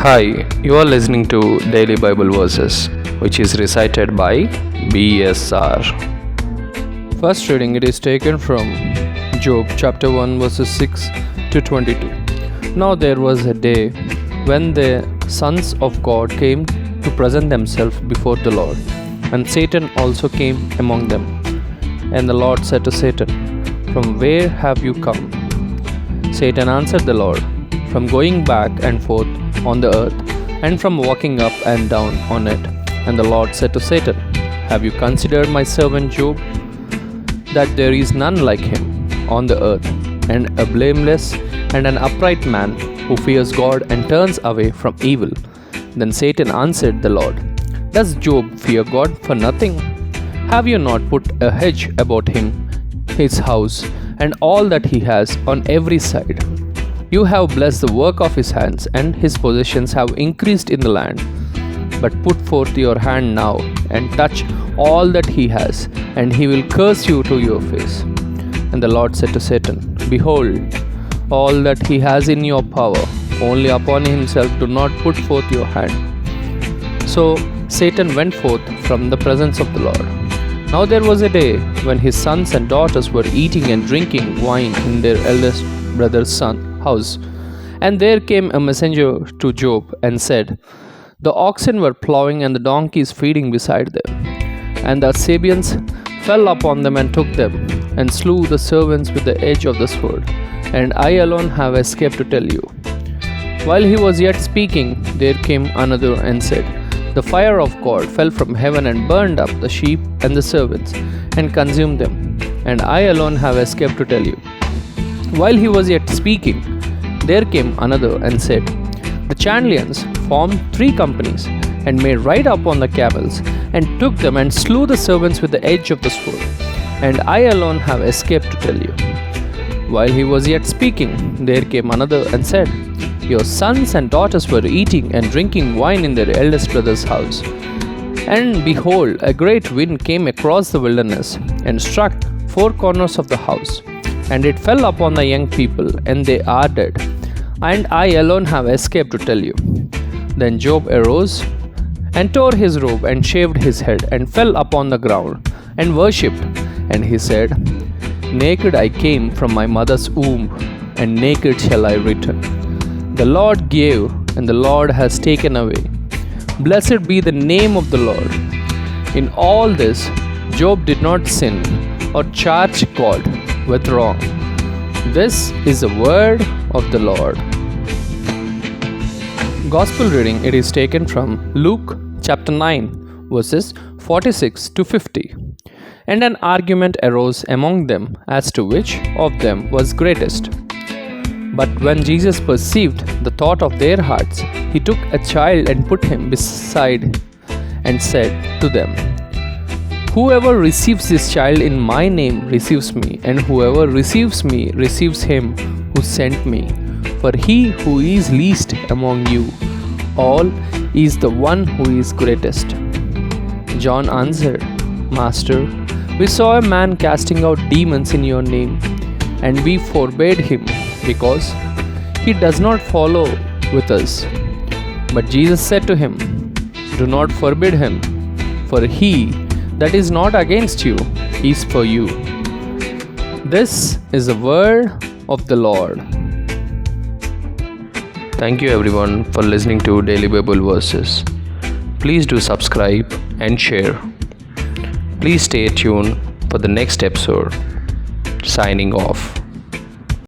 Hi, you are listening to Daily Bible Verses, which is recited by BSR. First reading, it is taken from Job chapter 1 verses 6 to 22. Now there was a day when the sons of God came to present themselves before the Lord, and Satan also came among them. And the Lord said to Satan, "From where have you come?" Satan answered the Lord, "From going back and forth on the earth, and from walking up and down on it." And the Lord said to Satan, "Have you considered my servant Job, that there is none like him on the earth, and a blameless and an upright man, who fears God and turns away from evil?" Then Satan answered the Lord, "Does Job fear God for nothing? Have you not put a hedge about him, his house, and all that he has on every side? You have blessed the work of his hands, and his possessions have increased in the land. But put forth your hand now, and touch all that he has, and he will curse you to your face." And the Lord said to Satan, "Behold, all that he has in your power, only upon himself do not put forth your hand." So Satan went forth from the presence of the Lord. Now there was a day when his sons and daughters were eating and drinking wine in their eldest brother's house. And there came a messenger to Job and said, "The oxen were plowing and the donkeys feeding beside them. And the Sabeans fell upon them and took them, and slew the servants with the edge of the sword. And I alone have escaped to tell you." While he was yet speaking, there came another and said, "The fire of God fell from heaven and burned up the sheep and the servants, and consumed them. And I alone have escaped to tell you." While he was yet speaking, there came another and said, "The Chandlians formed 3 companies, and made right up on the camels, and took them and slew the servants with the edge of the sword. And I alone have escaped to tell you." While he was yet speaking, there came another and said, "Your sons and daughters were eating and drinking wine in their eldest brother's house. And behold, a great wind came across the wilderness, and struck 4 corners of the house. And it fell upon the young people, and they are dead. And I alone have escaped to tell you." Then Job arose, and tore his robe, and shaved his head, and fell upon the ground, and worshipped. And he said, "Naked I came from my mother's womb, and naked shall I return. The Lord gave, and the Lord has taken away. Blessed be the name of the Lord." In all this, Job did not sin, or charge God with wrong. This is the word of the Lord. Gospel reading, it is taken from Luke chapter 9 verses 46 to 50. And an argument arose among them as to which of them was greatest. But when Jesus perceived the thought of their hearts, he took a child and put him beside, and said to them, "Whoever receives this child in my name receives me, and whoever receives me receives him who sent me. For he who is least among you all is the one who is greatest." John answered, "Master, we saw a man casting out demons in your name, and we forbade him, because he does not follow with us." But Jesus said to him, "Do not forbid him, for he that is not against you is for you." This is the word of the Lord. Thank you everyone for listening to Daily Bible Verses. Please do subscribe and share. Please stay tuned for the next episode. Signing off.